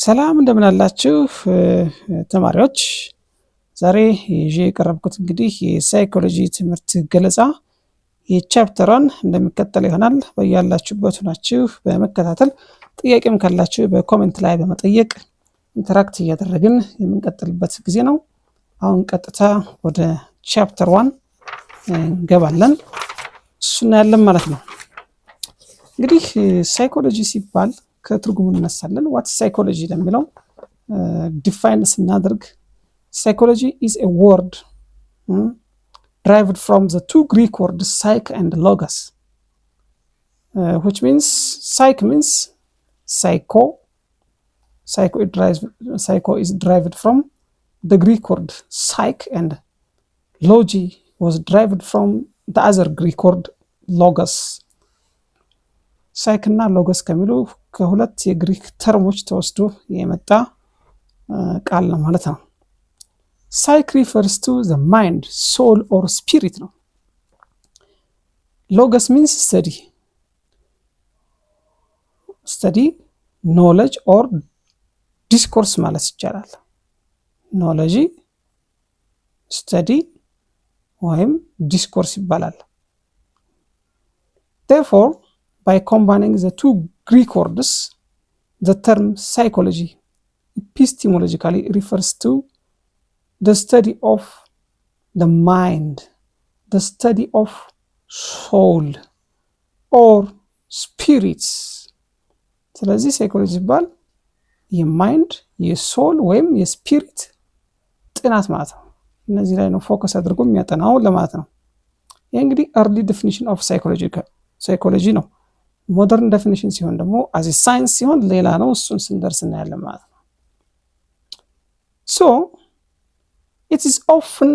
ሰላም እንደምን አላችሁ ተማሪዎች። ዛሬ ይዤ የቀረብኩት እንግዲህ የሳይኮሎጂ ትምህርት ገለጻ የቻፕተሯን እንደሚከተለው ይሆናል። በያላችሁበት ሆናችሁ በመከታተል ጥያቄም ካላችሁ በኮሜንት ላይ በመጠየቅ ኢንተራክት እያደረግን የምንቀጥልበት ጊዜ ነው። አሁን ቀጥታ ወደ ቻፕተር 1 እንገባለን። እሱን እናያለን ማለት ነው። እንግዲህ ሳይኮሎጂ ሲባል ከትርጉሙ እንነሳለን። ዋት ሳይኮሎጂ ለሚለው ዲፋይን ስናደርግ psychology is a word derived from the two Greek words psyche and logos, which means psyche means psycho is derived from the Greek word psyche, and logi was derived from the other Greek word logos. ሳይክ እና ሎጎስ ከሚሉ ከሁለት የግሪክ ተርሞች ተወስዶ የመጣ ቃል ነው ማለት ነው። ሳይክ refers to the mind, soul or spirit ነው። ሎጎስ means study, knowledge or discourse ማለት ይቻላል። ኖሌጅ ስተዲ ወይም ዲስኮርስ ይባላል። therefore by combining the two Greek words, the term psychology epistemologically refers to the study of the mind, the study of soul or spirits. ስለዚህ ሳይኮሎጂ ሲባል የማይንድ የሶል ወይም የስፒሪት ጥናት ማለት ነው። እነዚህ ላይ ነው ፎከስ አድርጎ የሚያጠናው ለማለት ነው። ይህ እንግዲህ early definition of psychology ነው። ሞደርን ዴፊኒሽን ሲሆን ደግሞ as a science ሲሆን ሌላ ነው። እሱን ስንደርስ እናያለን ማለት ነው። so it is often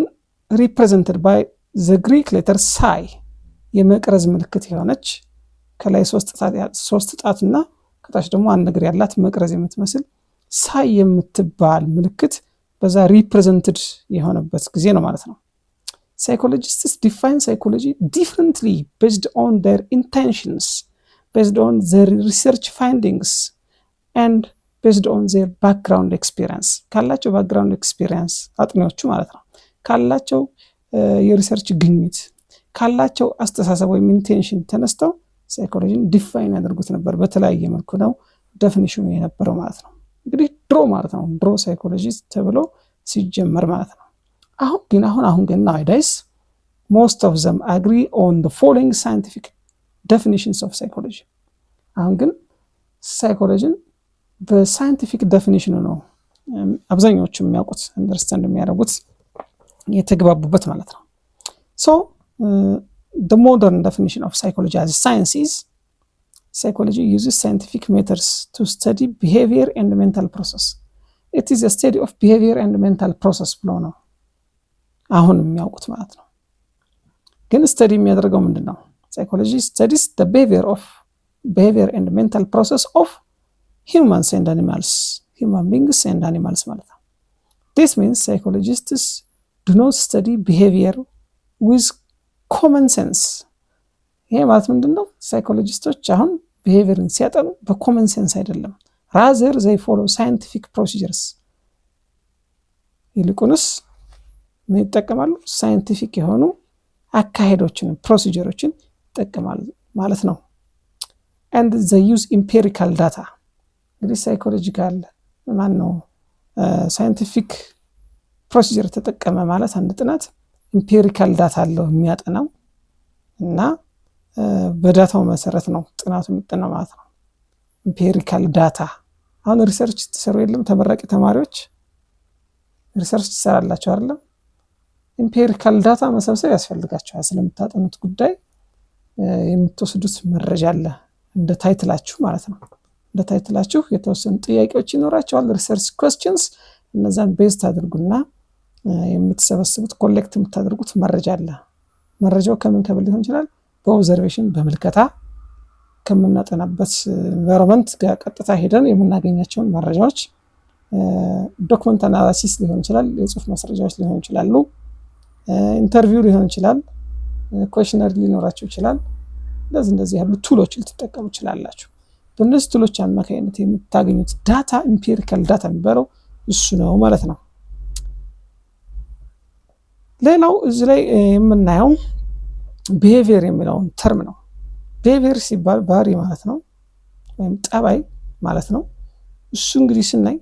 represented by the Greek letter psi, የመቅረዝ ምልክት የሆነች ከላይ ሶስት ጣትና ከታች ደግሞ አንድ ነገር ያላት መቅረዝ የምትመስል ሳይ የምትባል ምልክት በዛ ሪፕሬዘንትድ የሆነበት ጊዜ ነው ማለት ነው። Psychologists define psychology differently based on their intentions, based on their research findings and based on their background experience. ካላቸው background experience አጥኚዎቹ ማለት ነው ካላቸው የሪሰርች ግኝት ካላቸው አስተሳሰብ ወይም ኢንቴንሽን ተነስተው ሳይኮሎጂን ዲፋይን ያደርጉት ነበር። በተለያየ መልኩ ነው ዴፊኒሽኑ የነበረው ማለት ነው። እንግዲህ ድሮ ማለት ነው ድሮ ሳይኮሎጂ ተብሎ ሲጀመር ማለት ነው። አሁን ግን nowadays most of them agree on the following scientific definitions of psychology. አሁን ግን ሳይኮሎጂን በሳይንቲፊክ ዴፊኒሽኑ ነው አብዛኛዎቹ የሚያውቁት አንደርስታንድ የሚያደርጉት የተግባቡበት ማለት ነው። so the modern definition of psychology as a science is psychology uses scientific methods to study behavior and mental process. It is a study of behavior and mental process ብሎ ነው አሁን የሚያውቁት ማለት ነው። ግን ስተዲ የሚያደርገው ምንድነው? psychology studies the behavior and mental process of humans and animals, human beings and animals ማለት ነው። this means psychologists do not study behavior with common sense. ይሄ ማለት ምንድነው? ሳይኮሎጂስቶች አሁን behaviorን ሲያጠኑ በኮመን ሴንስ አይደለም፣ rather they follow scientific procedures. ይልቁንስ ምን ይጠቀማሉ? ሳይንቲፊክ የሆኑ አካሄዶችን ፕሮሲጀሮችን ይጠቀማሉ ማለት ነው። and they use empirical data. እንግዲህ ሳይኮሎጂካል ሳይንቲፊክ ፕሮሲጀር ተጠቀመ ማለት አንድ ጥናት ኢምፒሪካል ዳታ አለው የሚያጠናው እና በዳታው መሰረት ነው ጥናቱ የሚጠናው ማለት ነው። ኢምፒሪካል ዳታ አሁን ሪሰርች ተሰሩ የለም ተመራቂ ተማሪዎች ሪሰርች ይሰራላችሁ አይደለም? ኢምፒሪካል ዳታ መሰብሰብ ያስፈልጋችኋል። ስለምታጠኑት ጉዳይ የምትወስዱት መረጃ አለ እንደ ታይትላችሁ ማለት ነው። እንደ ታይትላችሁ የተወሰኑ ጥያቄዎች ይኖራቸዋል፣ ሪሰርች ኩዌስችንስ። እነዛን ቤዝ አድርጉና የምትሰበስቡት ኮሌክት የምታደርጉት መረጃ አለ። መረጃው ከምን ሊሆን ይችላል? በኦብዘርቬሽን በምልከታ ከምናጠናበት ኢንቫይሮንመንት ጋር ቀጥታ ሄደን የምናገኛቸውን መረጃዎች ዶክመንት አናላሲስ ሊሆን ይችላል፣ የጽሁፍ ማስረጃዎች ሊሆን ይችላሉ፣ ኢንተርቪው ሊሆን ይችላል፣ ኩዌስቸነሪ ሊኖራቸው ይችላል። እንደዚህ ያሉ ቱሎችን ልትጠቀሙ ይችላላችሁ። በእነዚህ ቱሎች አማካኝነት የምታገኙት ዳታ ኢምፒሪካል ዳታ የሚባለው እሱ ነው ማለት ነው። ሌላው እዚህ ላይ የምናየው ቢሄቪየር የሚለውን ተርም ነው። ቢሄቪየር ሲባል ባህሪ ማለት ነው፣ ወይም ጠባይ ማለት ነው። እሱ እንግዲህ ስናይ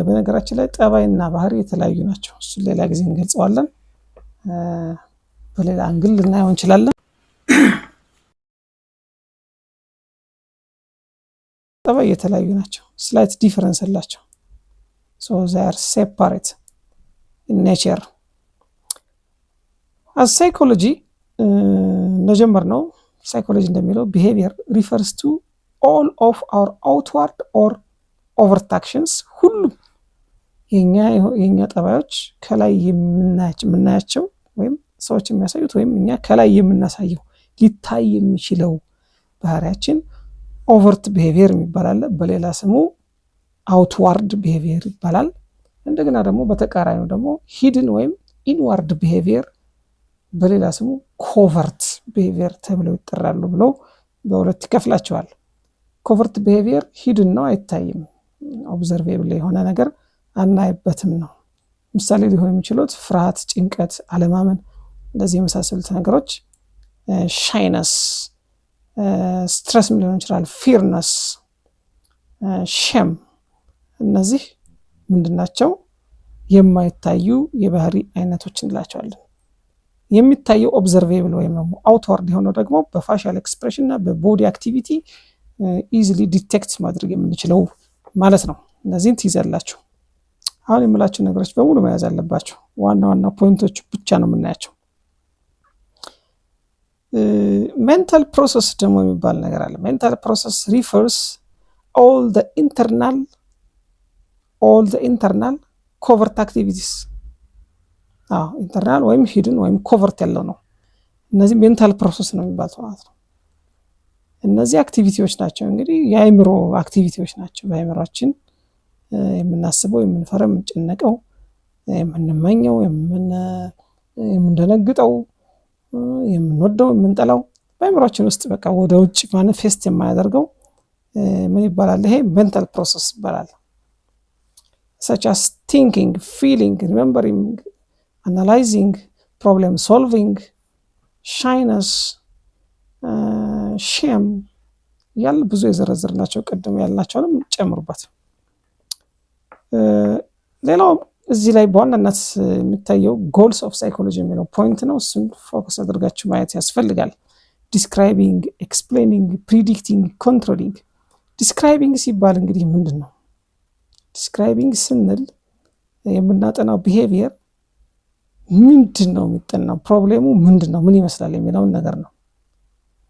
በነገራችን ላይ ጠባይና ባህሪ የተለያዩ ናቸው። እሱን ሌላ ጊዜ እንገልጸዋለን፣ በሌላ አንግል ልናየው እንችላለን። ጠባይ የተለያዩ ናቸው፣ ስላይት ዲፈረንስ አላቸው። ሶ they are separate in nature. as psychology እንደጀመርነው ሳይኮሎጂ እንደሚለው behavior refers to all of our outward or overt actions፣ ሁሉም የኛ ጠባዮች ከላይ የምናያቸው ወይም ሰዎች የሚያሳዩት ወይም እኛ ከላይ የምናሳየው ሊታይ የሚችለው ባህሪያችን ኦቨርት ቢሄቪየር ይባላል። በሌላ ስሙ አውትዋርድ ቢሄቪየር ይባላል። እንደገና ደግሞ በተቃራኒው ደግሞ ሂድን ወይም ኢንዋርድ ቢሄቪየር በሌላ ስሙ ኮቨርት ቢሄቪየር ተብለው ይጠራሉ ብለው በሁለት ይከፍላቸዋል። ኮቨርት ቢሄቪየር ሂድን ነው፣ አይታይም፣ ኦብዘርቬብል የሆነ ነገር አናይበትም ነው። ምሳሌ ሊሆን የሚችሉት ፍርሃት፣ ጭንቀት፣ አለማመን፣ እንደዚህ የመሳሰሉት ነገሮች፣ ሻይነስ፣ ስትረስ ሊሆን ይችላል፣ ፊርነስ፣ ሼም፣ እነዚህ ምንድናቸው? የማይታዩ የባህሪ አይነቶች እንላቸዋለን። የሚታየው ኦብዘርቬብል ወይም ደግሞ አውትዋርድ የሆነው ደግሞ በፋሻል ኤክስፕሬሽን እና በቦዲ አክቲቪቲ ኢዚሊ ዲቴክት ማድረግ የምንችለው ማለት ነው። እነዚህን ትይዛላችሁ። አሁን የምላችሁ ነገሮች በሙሉ መያዝ አለባቸው። ዋና ዋና ፖይንቶች ብቻ ነው የምናያቸው። ሜንታል ፕሮሰስ ደግሞ የሚባል ነገር አለ። ሜንታል ፕሮሰስ ሪፈርስ all the internal covert activities። ኢንተርናል ወይም ሂድን ወይም ኮቨርት ያለው ነው። እነዚህ ሜንታል ፕሮሰስ ነው የሚባሉት ማለት ነው። እነዚህ አክቲቪቲዎች ናቸው እንግዲህ የአእምሮ አክቲቪቲዎች ናቸው። በአእምሮአችን የምናስበው፣ የምንፈረው፣ የምንጨነቀው፣ የምንመኘው፣ የምንደነግጠው፣ የምንወደው፣ የምንጠላው በአእምሮአችን ውስጥ በቃ ወደ ውጭ ማኒፌስት የማያደርገው ምን ይባላል? ይሄ ሜንታል ፕሮሰስ ይባላል። such as thinking, feeling, remembering, analyzing, problem solving, shyness, shame ያለ ብዙ የዘረዘርናቸው ቀደም ያልናቸውንም ጨምሩበት። ሌላው እዚህ ላይ በዋናነት የሚታየው ጎልስ ኦፍ ሳይኮሎጂ የሚለው ፖይንት ነው። እሱን ፎከስ አድርጋችሁ ማየት ያስፈልጋል። ዲስክራይቢንግ፣ ኤክስፕሌኒንግ፣ ፕሪዲክቲንግ፣ ኮንትሮሊንግ። ዲስክራይቢንግ ሲባል እንግዲህ ምንድን ነው? ዲስክራይቢንግ ስንል የምናጠናው ቢሄቪየር ምንድን ነው የሚጠናው፣ ፕሮብሌሙ ምንድን ነው፣ ምን ይመስላል የሚለውን ነገር ነው።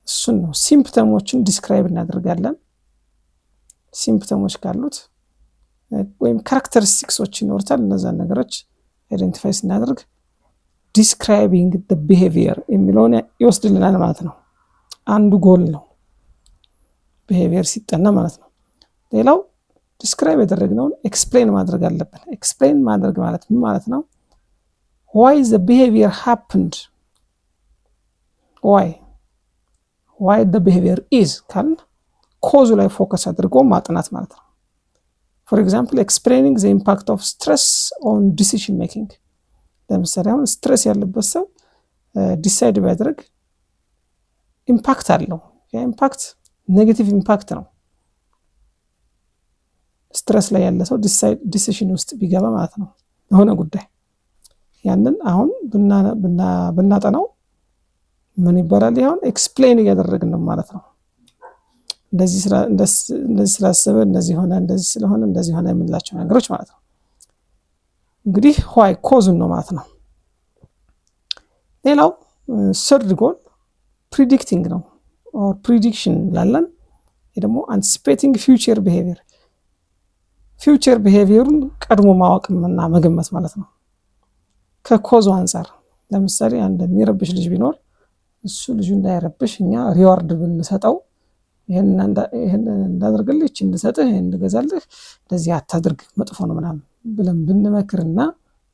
እሱን ነው። ሲምፕተሞችን ዲስክራይብ እናደርጋለን። ሲምፕተሞች ካሉት ወይም ካራክተሪስቲክሶች ይኖሩታል። እነዛን ነገሮች አይደንቲፋይ ስናደርግ ዲስክራይቢንግ the behavior የሚለውን ይወስድልናል ማለት ነው። አንዱ ጎል ነው ቢሄቪየር ሲጠና ማለት ነው። ሌላው ዲስክራይብ ያደረግነውን ኤክስፕሌን ማድረግ አለብን። ኤክስፕሌን ማድረግ ማለት ምን ማለት ነው? why the behavior happened፣ why the behavior is ካል ኮዙ ላይ ፎከስ አድርጎ ማጥናት ማለት ነው። for example explaining the impact of stress on decision making። ለምሳሌ አሁን ስትረስ ያለበት ሰው ዲሳይድ ቢያደርግ ኢምፓክት አለው። ያ ኢምፓክት ኔጌቲቭ ኢምፓክት ነው። ስትረስ ላይ ያለ ሰው ዲሲሽን ውስጥ ቢገባ ማለት ነው የሆነ ጉዳይ፣ ያንን አሁን ብናጠናው ምን ይባላል? ይሁን ኤክስፕሌን እያደረግን ነው ማለት ነው። እንደዚህ ስላሰበ እንደዚህ ሆነ፣ እንደዚህ ስለሆነ እንደዚህ ሆነ የምንላቸው ነገሮች ማለት ነው። እንግዲህ ዋይ ኮዙን ነው ማለት ነው። ሌላው ሰርድ ጎል ፕሪዲክቲንግ ነው፣ ኦር ፕሪዲክሽን ላለን። ይሄ ደግሞ አንቲሲፔቲንግ ፊውቸር ቢሄቪየር፣ ፊውቸር ቢሄቪየሩን ቀድሞ ማወቅና መገመት ማለት ነው። ከኮዙ አንፃር ለምሳሌ አንድ የሚረብሽ ልጅ ቢኖር እሱ ልጁ እንዳይረብሽ እኛ ሪዋርድ ብንሰጠው፣ ይሄን እንዳደርግልህ፣ እቺ እንድሰጥህ፣ ይሄን እንድገዛልህ፣ እንደዚህ አታድርግ መጥፎ ነው ምናምን ብለን ብንመክርና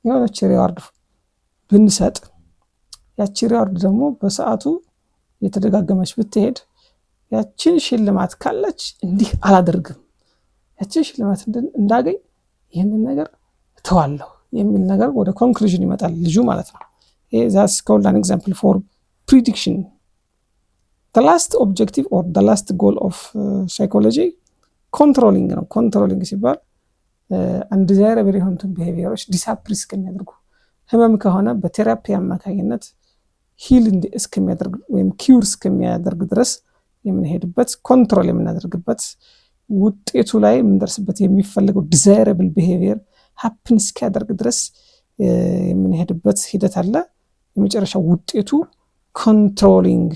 የሆነች ሪዋርድ ብንሰጥ፣ ያቺ ሪዋርድ ደግሞ በሰዓቱ የተደጋገመች ብትሄድ ያችን ሽልማት ካለች እንዲህ አላደርግም፣ ያችን ሽልማት እንዳገኝ ይህንን ነገር እተዋለሁ የሚል ነገር ወደ ኮንክሉዥን ይመጣል ልጁ ማለት ነው። that's called an example for prediction. The last objective or the last goal of psychology controlling ነው። ኮንትሮሊንግ ሲባል undesirable የሆኑትን ቢሄቪየሮች ዲስአፕሪስ እስከሚያደርጉ ህመም ከሆነ በቴራፒ አማካኝነት ሂል እስከሚያደርግ ወይም ኪውር እስከሚያደርግ ድረስ የምንሄድበት ኮንትሮል የምናደርግበት ውጤቱ ላይ የምንደርስበት የሚፈልገው ዲዛይረብል ቢሄቪየር ሀፕን እስኪያደርግ ድረስ የምንሄድበት ሂደት አለ። የመጨረሻው ውጤቱ ኮንትሮሊንግ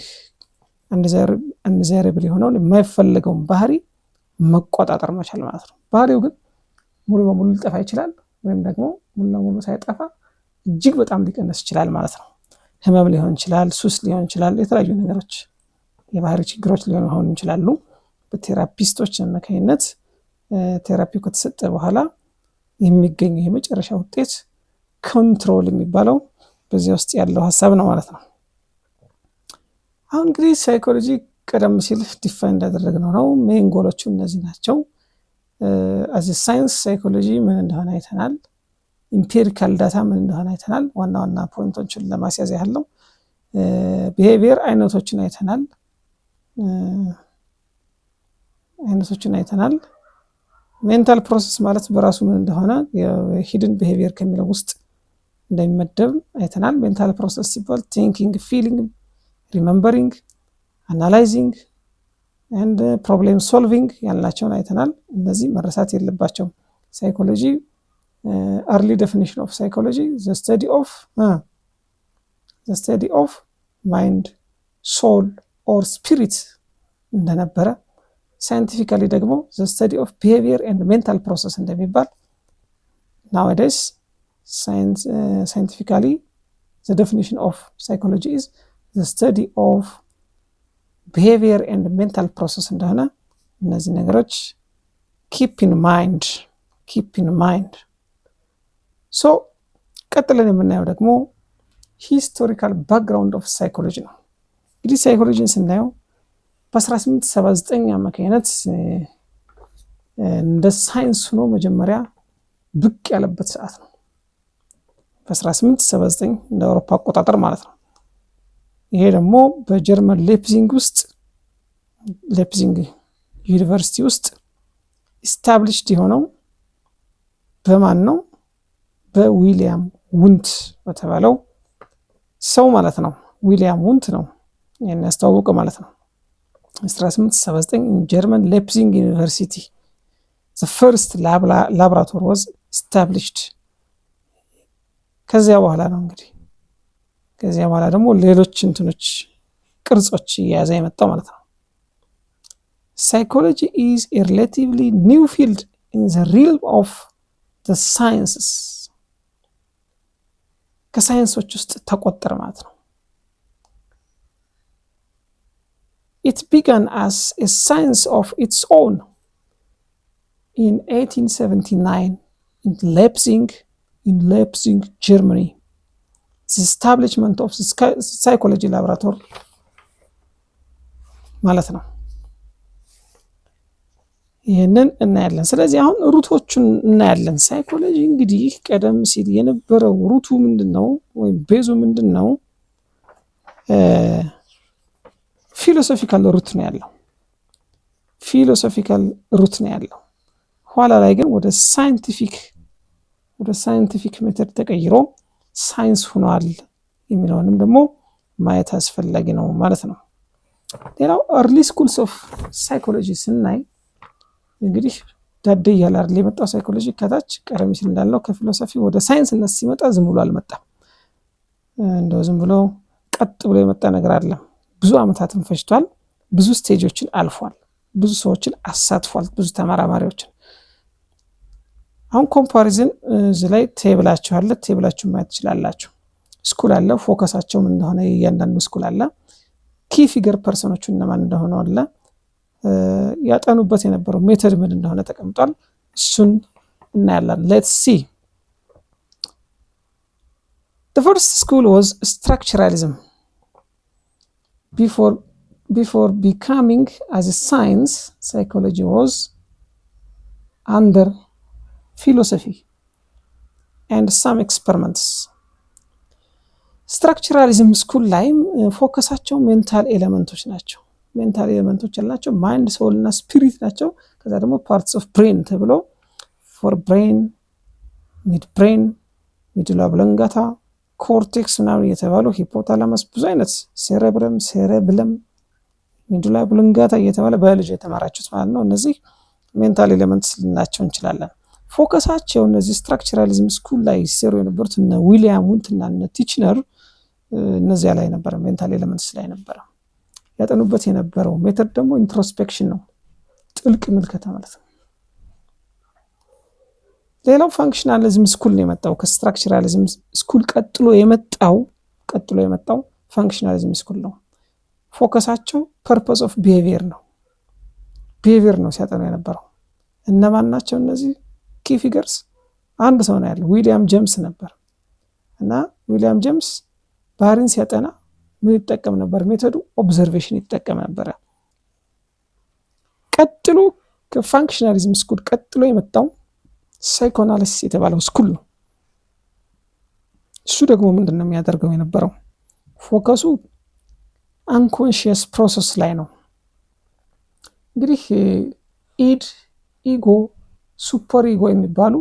አንዲዛይረብል የሆነውን የማይፈልገውን ባህሪ መቆጣጠር መቻል ማለት ነው። ባህሪው ግን ሙሉ በሙሉ ሊጠፋ ይችላል፣ ወይም ደግሞ ሙሉ በሙሉ ሳይጠፋ እጅግ በጣም ሊቀነስ ይችላል ማለት ነው። ህመም ሊሆን ይችላል፣ ሱስ ሊሆን ይችላል፣ የተለያዩ ነገሮች የባህሪ ችግሮች ሊሆኑ ይችላሉ። በቴራፒስቶች አማካኝነት ቴራፒው ከተሰጠ በኋላ የሚገኘው የመጨረሻ ውጤት ኮንትሮል የሚባለው በዚህ ውስጥ ያለው ሀሳብ ነው ማለት ነው። አሁን እንግዲህ ሳይኮሎጂ ቀደም ሲል ዲፋይን እንዳደረግነው ነው። ሜን ጎሎቹ እነዚህ ናቸው። አዚ ሳይንስ ሳይኮሎጂ ምን እንደሆነ አይተናል። ኢምፒሪካል ዳታ ምን እንደሆነ አይተናል። ዋና ዋና ፖይንቶችን ለማስያዝ ያህል ነው። ቢሄቪየር አይነቶችን አይተናል። ሜንታል ፕሮሰስ ማለት በራሱ ምን እንደሆነ ሂድን ቢሄቪየር ከሚለው ውስጥ እንደሚመደብ አይተናል። ሜንታል ፕሮሰስ ሲባል ቲንኪንግ፣ ፊሊንግ፣ ሪመምበሪንግ፣ አናላይዚንግ ኤንድ ፕሮብሌም ሶልቪንግ ያልናቸውን አይተናል። እነዚህ መረሳት የለባቸውም። ሳይኮሎጂ early definition of psychology the study of mind, soul or spirit እንደነበረ ሳይንቲፊካሊ ደግሞ the study of behavior and mental process እንደሚባል nowadays scientifically the definition of psychology is the study of behavior and mental process እንደሆነ እነዚህ ነገሮች keep in mind ሶ ቀጥለን የምናየው ደግሞ ሂስቶሪካል ባክግራውንድ ኦፍ ሳይኮሎጂ ነው። እንግዲህ ሳይኮሎጂን ስናየው በ1879 አማካኝነት እንደ ሳይንስ ሆኖ መጀመሪያ ብቅ ያለበት ሰዓት ነው። በ1879 እንደ አውሮፓ አቆጣጠር ማለት ነው። ይሄ ደግሞ በጀርመን ሌፕዚንግ ዩኒቨርሲቲ ውስጥ ኢስታብሊሽድ የሆነው በማን ነው? በዊሊያም ውንት በተባለው ሰው ማለት ነው። ዊሊያም ውንት ነው ይህን ያስተዋወቀ ማለት ነው። 1879 ጀርመን ሌፕዚንግ ዩኒቨርሲቲ the first laboratory was established። ከዚያ በኋላ ነው እንግዲህ ከዚያ በኋላ ደግሞ ሌሎች ቅርጾች እየያዘ የመጣው ማለት ነው። Psychology is a relatively new field in the realm of the sciences። ከሳይንሶች ውስጥ ተቆጠረ ማለት ነው። It began as a science of its own in 1879 in Leipzig, Germany. The establishment of the psychology laboratory ማለት ነው። ይህንን እናያለን። ስለዚህ አሁን ሩቶቹን እናያለን። ሳይኮሎጂ እንግዲህ ቀደም ሲል የነበረው ሩቱ ምንድነው ወይም ቤዙ ምንድነው? ፊሎሶፊካል ሩት ነው ያለው። ኋላ ላይ ግን ወደ ሳይንቲፊክ ሜተድ ተቀይሮ ሳይንስ ሆኗል የሚለውንም ደግሞ ማየት አስፈላጊ ነው ማለት ነው። ሌላው early schools of psychology ስናይ እንግዲህ ዳዴ ያላር ለመጣው ሳይኮሎጂ ከታች ቀደም ሲል እንዳለው ከፊሎሶፊ ወደ ሳይንስነት ሲመጣ ዝም ብሎ አልመጣም። እንደው ዝም ብሎ ቀጥ ብሎ የመጣ ነገር አይደለም። ብዙ አመታትን ፈጅቷል። ብዙ ስቴጆችን አልፏል። ብዙ ሰዎችን አሳትፏል። ብዙ ተመራማሪዎችን። አሁን ኮምፓሪዝን እዚህ ላይ ቴብላችሁ ማየት ትችላላችሁ። ስኩል አለ፣ ፎከሳቸው ምን እንደሆነ እያንዳንዱ ስኩል አለ፣ ኪ ፊገር ፐርሰኖቹ እነማን እንደሆነ አለ፣ ያጠኑበት የነበረው ሜተድ ምን እንደሆነ ተቀምጧል። እሱን እናያለን። let's see. The first school was structuralism before before becoming as a science, psychology was under philosophy and some experiments. ስትራክቸራሊዝም ስኩል ላይም ፎከሳቸው ሜንታል ኤሌመንቶች ናቸው። ሜንታል ኤሌመንቶች ያላቸው ማይንድ፣ ሶል እና ስፒሪት ናቸው። ከዛ ደግሞ ፓርትስ ኦፍ ብሬን ተብሎ ፎር ብሬን፣ ሚድ ብሬን፣ ሚዱላ ኦብሎንጋታ፣ ኮርቴክስ ምናምን እየተባሉ ሂፖታላመስ፣ ብዙ አይነት ሴሬብረም፣ ሴሬብለም፣ ሚዱላ ኦብሎንጋታ እየተባለ ባዮሎጂ የተማራችሁት ማለት ነው። እነዚህ ሜንታል ኤሌመንትስ ልናቸው እንችላለን። ፎከሳቸው እነዚህ ስትራክቸራሊዝም ስኩል ላይ ሲሰሩ የነበሩት እነ ዊሊያም ውንት እና እነ ቲችነር እነዚያ ላይ ነበረ፣ ሜንታል ኤሌመንትስ ላይ ነበረ። ያጠኑበት የነበረው ሜተድ ደግሞ ኢንትሮስፔክሽን ነው፣ ጥልቅ ምልከታ ማለት ነው። ሌላው ፋንክሽናሊዝም ስኩል ነው የመጣው። ከስትራክቸራሊዝም ስኩል ቀጥሎ የመጣው ፋንክሽናሊዝም ስኩል ነው። ፎከሳቸው ፐርፐስ ኦፍ ቢሄቪየር ነው ሲያጠኑ የነበረው። እነማን ናቸው እነዚህ ኪ ፊገርስ? አንድ ሰው ነው ያለው፣ ዊሊያም ጄምስ ነበር። እና ዊሊያም ጄምስ ባህሪን ሲያጠና ምን ይጠቀም ነበር? ሜቶዱ ኦብዘርቬሽን ይጠቀም ነበር። ቀጥሎ ከፋንክሽናሊዝም ስኩል ቀጥሎ የመጣው ሳይኮአናሊሲስ የተባለው ስኩል ነው። እሱ ደግሞ ምንድነው የሚያደርገው የነበረው? ፎከሱ አንኮንሺየስ ፕሮሰስ ላይ ነው። እንግዲህ ኢድ፣ ኢጎ፣ ሱፐር ኢጎ የሚባሉ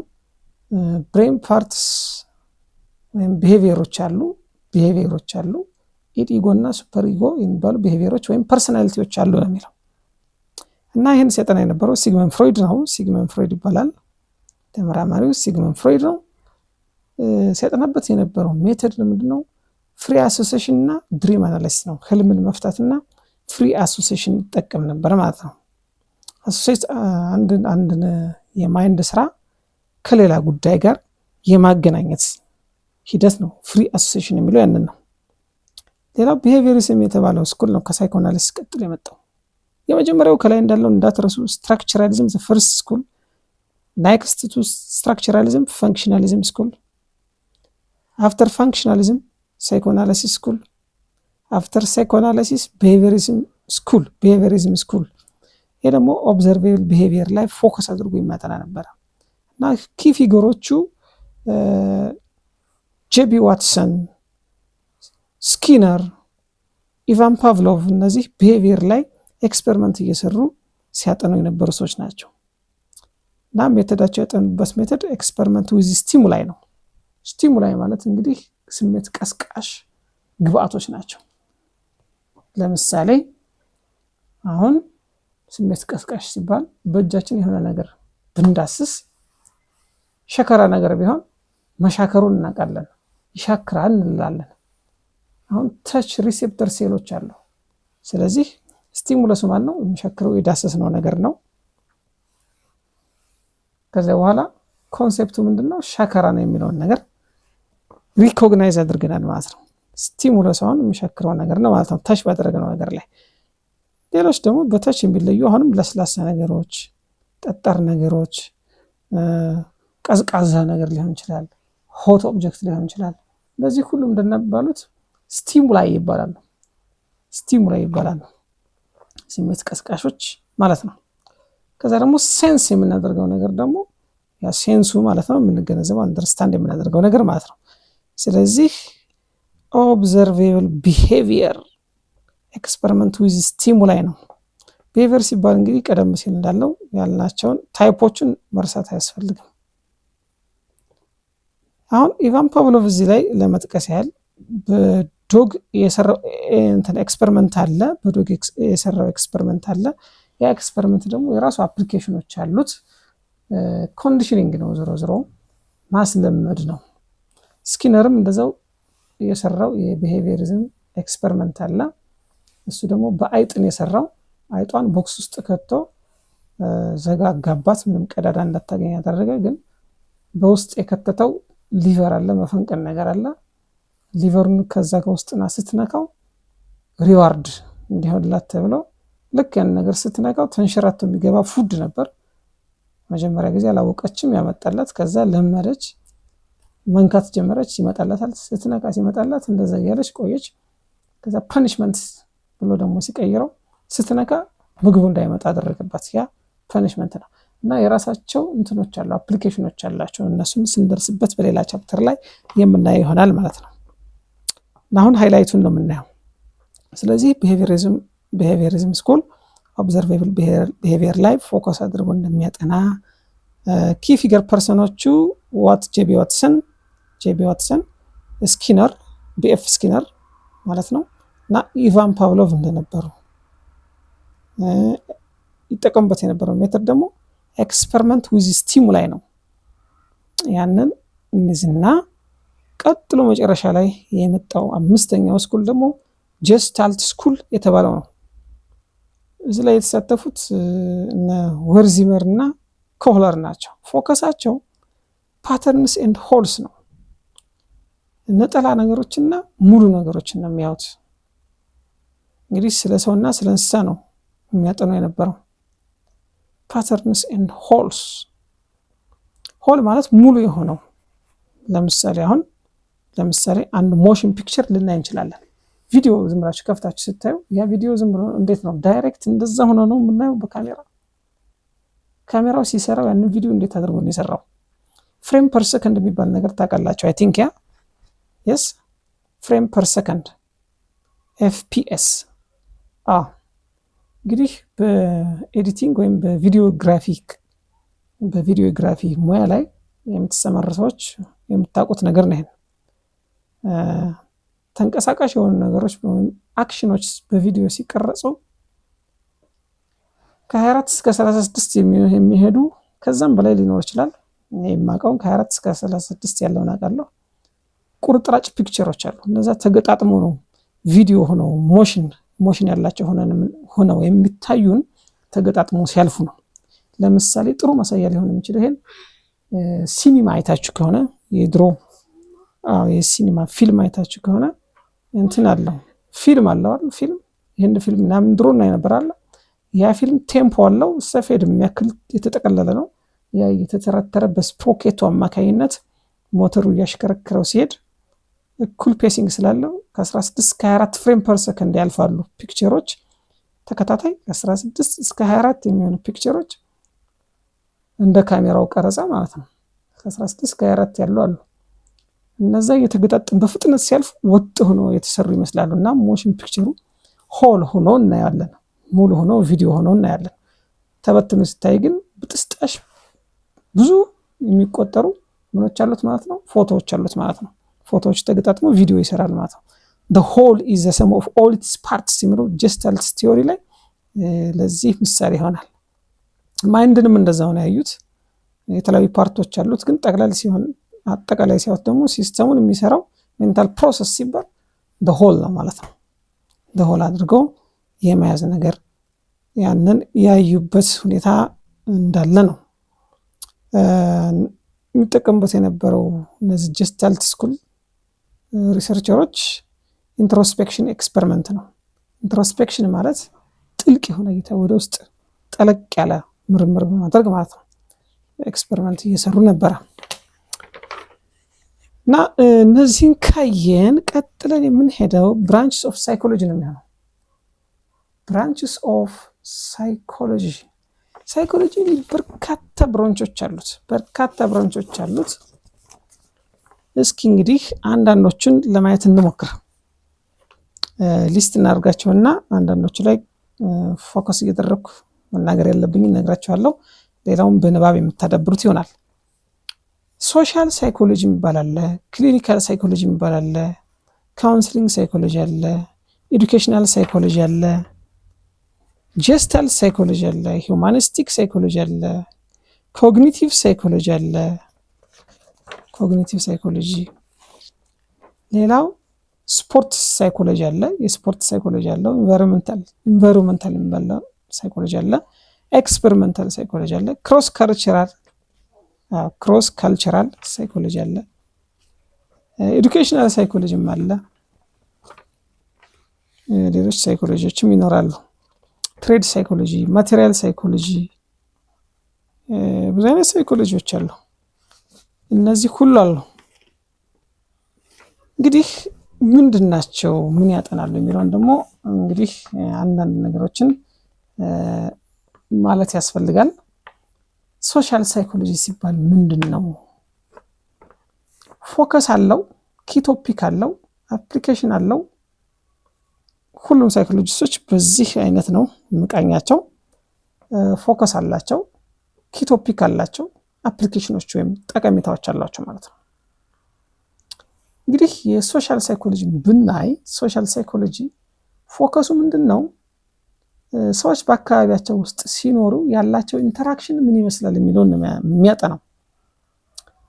ብሬን ፓርትስ ወይም ቢሄቪየሮች አሉ። ኢድ፣ ኢጎ እና ሱፐር ኢጎ የሚባሉ ቢሄቪየሮች ወይም ፐርሰናሊቲዎች አሉ ነው የሚለው። እና ይህን ሲያጠና የነበረው ሲግመንድ ፍሮይድ ነው። ሲግመንድ ፍሮይድ ይባላል ተመራማሪው፣ ሲግመንድ ፍሮይድ ነው። ሲያጠናበት የነበረው ሜተድ ምንድነው? ፍሪ አሶሲዬሽን እና ድሪም አናሊሲስ ነው። ህልምን መፍታትና ፍሪ አሶሲዬሽን ይጠቀም ነበር ማለት ነው። አሶሲዬት አንድ የማይንድ ስራ ከሌላ ጉዳይ ጋር የማገናኘት ሂደት ነው። ፍሪ አሶሲዬሽን የሚለው ያንን ነው። ሌላው ቢሄቪየሪዝም የተባለው ስኩል ነው ከሳይኮአናሊሲስ ቀጥሎ የመጣው። የመጀመሪያው ከላይ እንዳለው እንዳትረሱ፣ ስትራክቸራሊዝም ዘ ፈርስት ስኩል፣ ኔክስት ቱ ስትራክቸራሊዝም ፋንክሽናሊዝም ስኩል፣ አፍተር ፋንክሽናሊዝም ሳይኮአናሊሲስ ስኩል፣ አፍተር ሳይኮአናሊሲስ ቢሄቪየሪዝም ስኩል። ይሄ ደግሞ ኦብዘርቬብል ቢሄቪየር ላይ ፎከስ አድርጎ የሚያጠና ነበረ። እና ኪ ፊገሮቹ ጄቢ ዋትሰን፣ ስኪነር፣ ኢቫን ፓቭሎቭ እነዚህ ቢሄቪየር ላይ ኤክስፐሪመንት እየሰሩ ሲያጠኑ የነበሩ ሰዎች ናቸው። እና ሜተዳቸው ያጠኑበት ሜተድ ኤክስፐሪመንት ዊዝ ስቲሙላይ ነው። ስቲሙላይ ማለት እንግዲህ ስሜት ቀስቃሽ ግብአቶች ናቸው። ለምሳሌ አሁን ስሜት ቀስቃሽ ሲባል በእጃችን የሆነ ነገር ብንዳስስ ሸከራ ነገር ቢሆን መሻከሩን እናውቃለን፣ ይሻክራል እንላለን። አሁን ተች ሪሴፕተር ሴሎች አሉ። ስለዚህ ስቲሙለሱ ማለት ነው የሚሻክረው የዳሰስነው ነገር ነው። ከዛ በኋላ ኮንሴፕቱ ምንድነው? ሻከራ ነው የሚለውን ነገር ሪኮግናይዝ አድርገናል ማለት ነው። ስቲሙለሱ አሁን የሚሻክረው ነገር ነው ማለት ነው፣ ተች ባደረግነው ነገር ላይ። ሌሎች ደግሞ በተች የሚለዩ አሁንም ለስላሳ ነገሮች፣ ጠጣር ነገሮች፣ ቀዝቃዛ ነገር ሊሆን ይችላል፣ ሆት ኦብጀክት ሊሆን ይችላል። እነዚህ ሁሉ እንደነበሉት ስቲሙላይ ይባላሉ፣ ስሜት ቀስቃሾች ማለት ነው። ከዛ ደግሞ ሴንስ የምናደርገው ነገር ደግሞ ያ ሴንሱ ማለት ነው የምንገነዘበው አንደርስታንድ የምናደርገው ነገር ማለት ነው። ስለዚህ ኦብዘርቬብል ቢሄቪየር ኤክስፐሪመንት ዊዝ ስቲሙላይ ነው። ቢሄቪየር ሲባል እንግዲህ ቀደም ሲል እንዳለው ያልናቸውን ታይፖችን መርሳት አያስፈልግም። አሁን ኢቫን ፓቭሎቭ እዚህ ላይ ለመጥቀስ ያህል በዶግ የሰራው ኤክስፐሪመንት አለ፣ በዶግ የሰራው ኤክስፐሪመንት አለ። ያ ኤክስፐሪመንት ደግሞ የራሱ አፕሊኬሽኖች አሉት። ኮንዲሽኒንግ ነው፣ ዞሮ ማስለመድ ነው። ስኪነርም እንደዛው የሰራው የቢሄቪየሪዝም ኤክስፐሪመንት አለ። እሱ ደግሞ በአይጥን የሰራው፣ አይጧን ቦክስ ውስጥ ከቶ ዘጋጋባት፣ ምንም ቀዳዳ እንዳታገኝ ያደረገ፣ ግን በውስጥ የከተተው ሊቨር አለ፣ መፈንቀል ነገር አለ። ሊቨሩን ከዛ ከውስጥና ስትነካው ሪዋርድ እንዲሆንላት ተብሎ ልክ ያን ነገር ስትነካው ተንሸራቶ የሚገባ ፉድ ነበር። መጀመሪያ ጊዜ አላወቀችም፣ ያመጣላት። ከዛ ለመደች፣ መንካት ጀመረች፣ ይመጣላታል። ስትነካ ሲመጣላት እንደዛ ያለች ቆየች። ከዛ ፐኒሽመንት ብሎ ደግሞ ሲቀይረው ስትነካ ምግቡ እንዳይመጣ አደረገባት። ያ ፐኒሽመንት ነው። እና የራሳቸው እንትኖች አሉ፣ አፕሊኬሽኖች አላቸው። እነሱን ስንደርስበት በሌላ ቻፕተር ላይ የምናየው ይሆናል ማለት ነው። አሁን ሃይላይቱን ነው የምናየው። ስለዚህ ቢሄቪየሪዝም ስኩል ኦብዘርቬብል ቢሄቪየር ላይ ፎከስ አድርጎ እንደሚያጠና ኪ ፊገር ፐርሰኖቹ ጄቢ ዋትሰን፣ ስኪነር ቢኤፍ ስኪነር ማለት ነው እና ኢቫን ፓቭሎቭ እንደነበሩ ይጠቀሙበት የነበረው ሜተድ ደግሞ ኤክስፐሪመንት ዊዝ ስቲሙላይ ነው። ያንን እንዝና ቀጥሎ መጨረሻ ላይ የመጣው አምስተኛው ስኩል ደግሞ ጀስታልት ስኩል የተባለው ነው። እዚህ ላይ የተሳተፉት እነ ወርዚመር እና ኮህለር ናቸው። ፎከሳቸው ፓተርንስ ኤንድ ሆልስ ነው። ነጠላ ነገሮችና ሙሉ ነገሮችን ነው የሚያዩት። እንግዲህ ስለ ሰውና ስለ እንስሳ ነው የሚያጠኑ የነበረው። ፓተርንስ ኤንድ ሆልስ፣ ሆል ማለት ሙሉ የሆነው ለምሳሌ አንድ ሞሽን ፒክቸር ልናይ እንችላለን። ቪዲዮ ዝም ብላችሁ ከፍታችሁ ስታዩ ያ ቪዲዮ ዝም ብሎ እንዴት ነው ዳይሬክት እንደዛ ሆኖ ነው የምናየው በካሜራ። ካሜራው ሲሰራው ያንን ቪዲዮ እንዴት አድርጎ ነው የሰራው? ፍሬም ፐር ሰከንድ የሚባል ነገር ታውቃላችሁ? አይ ቲንክ የስ ፍሬም ፐር ሰከንድ ኤፍፒኤስ። እንግዲህ በኤዲቲንግ ወይም በቪዲዮግራፊ ሙያ ላይ የምትሰማሩ ሰዎች የምታውቁት ነገር ነው። ተንቀሳቃሽ የሆኑ ነገሮች ወይም አክሽኖች በቪዲዮ ሲቀረጹ ከ24 እስከ 36 የሚሄዱ ከዛም በላይ ሊኖር ይችላል። የማውቀውን ከ24 እስከ 36 ያለውን አውቃለሁ። ቁርጥራጭ ፒክቸሮች አሉ። እነዛ ተገጣጥሞ ነው ቪዲዮ ሆነው ሞሽን ያላቸው ሆነው የሚታዩን ተገጣጥሞ ሲያልፉ ነው። ለምሳሌ ጥሩ ማሳያ ሊሆን የሚችለው ይሄን ሲኒማ አይታችሁ ከሆነ የድሮ የሲኒማ ፊልም አይታችሁ ከሆነ እንትን አለው ፊልም አለው አይደል? ይሄን ፊልም ምናምን ድሮ እና ይነበራል። ያ ፊልም ቴምፖ አለው፣ ሰፌድ የሚያክል የተጠቀለለ ነው። ያ የተተረተረ በስፕሮኬቱ አማካኝነት ሞተሩ እያሽከረከረው ሲሄድ እኩል ፔሲንግ ስላለው ከ16 እስከ 24 ፍሬም ፐር ሰከንድ ያልፋሉ ፒክቸሮች። ተከታታይ 16 እስከ 24 የሚሆኑ ፒክቸሮች እንደ ካሜራው ቀረጻ ማለት ነው። ከ16 እስከ 24 ያሉ አሉ። እነዛ እየተገጣጠሙ በፍጥነት ሲያልፍ ወጥ ሆኖ የተሰሩ ይመስላሉ እና ሞሽን ፒክቸሩ ሆል ሆኖ እናያለን፣ ሙሉ ሆኖ ቪዲዮ ሆኖ እናያለን። ተበትኖ ሲታይ ግን ብጥስጣሽ ብዙ የሚቆጠሩ ምኖች አሉት ማለት ነው፣ ፎቶዎች አሉት ማለት ነው። ፎቶዎች ተገጣጥሞ ቪዲዮ ይሰራል ማለት ነው። the whole is the sum of all its parts የሚለው ጀስታልት ቲዮሪ ላይ ለዚህ ምሳሌ ይሆናል። ማይንድንም እንደዛው ነው ያዩት። የተለያዩ ፓርቶች አሉት፣ ግን አጠቃላይ ሲያዩት ደግሞ ሲስተሙን የሚሰራው ሜንታል ፕሮሰስ ሲባል the whole ነው ማለት ነው። the whole አድርገው የመያዝ ነገር ያንን ያዩበት ሁኔታ እንዳለ ነው የሚጠቀሙበት የነበረው እነዚህ ጀስታልት ስኩል ሪሰርቸሮች። ኢንትሮስፔክሽን ኤክስፐሪመንት ነው። ኢንትሮስፔክሽን ማለት ጥልቅ የሆነ እይታ፣ ወደ ውስጥ ጠለቅ ያለ ምርምር በማድረግ ማለት ነው። ኤክስፐሪመንት እየሰሩ ነበረ እና እነዚህን ካየን ቀጥለን የምንሄደው ብራንችስ ኦፍ ሳይኮሎጂ ነው የሚሆነው። ብራንችስ ኦፍ ሳይኮሎጂ በርካታ ብራንቾች አሉት። እስኪ እንግዲህ አንዳንዶቹን ለማየት እንሞክር። ሊስት እናደርጋቸውና አንዳንዶቹ ላይ ፎከስ እያደረግኩ መናገር ያለብኝ እነግራቸዋለሁ። ሌላውን በንባብ የምታዳብሩት ይሆናል። ሶሻል ሳይኮሎጂ የሚባል አለ፣ ክሊኒካል ሳይኮሎጂ የሚባል አለ፣ ካውንስሊንግ ሳይኮሎጂ አለ፣ ኤዱኬሽናል ሳይኮሎጂ አለ፣ ጀስታል ሳይኮሎጂ አለ፣ ሂውማኒስቲክ ሳይኮሎጂ አለ፣ ኮግኒቲቭ ሳይኮሎጂ ሌላው ስፖርት ሳይኮሎጂ አለ፣ የስፖርት ሳይኮሎጂ አለው፣ ኢንቫይሮንመንታል የሚባል ሳይኮሎጂ አለ፣ ኤክስፐሪመንታል ሳይኮሎጂ አለ፣ ክሮስ ካልቸራል ሳይኮሎጂ አለ፣ ኤዱኬሽናል ሳይኮሎጂም አለ፣ ሌሎች ሳይኮሎጂዎችም ይኖራሉ። ትሬድ ሳይኮሎጂ፣ ማቴሪያል ሳይኮሎጂ፣ ብዙ አይነት ሳይኮሎጂዎች አሉ። እነዚህ ሁሉ አሉ። እንግዲህ ምንድናቸው? ምን ያጠናሉ የሚለውን ደግሞ እንግዲህ አንዳንድ ነገሮችን ማለት ያስፈልጋል። ሶሻል ሳይኮሎጂ ሲባል ምንድን ነው? ፎከስ አለው፣ ኪቶፒክ አለው፣ አፕሊኬሽን አለው። ሁሉም ሳይኮሎጂስቶች በዚህ አይነት ነው ምቃኛቸው። ፎከስ አላቸው፣ ኪቶፒክ አላቸው፣ አፕሊኬሽኖች ወይም ጠቀሜታዎች አላቸው ማለት ነው። እንግዲህ የሶሻል ሳይኮሎጂ ብናይ ሶሻል ሳይኮሎጂ ፎከሱ ምንድን ነው? ሰዎች በአካባቢያቸው ውስጥ ሲኖሩ ያላቸው ኢንተራክሽን ምን ይመስላል የሚለውን የሚያጠናው።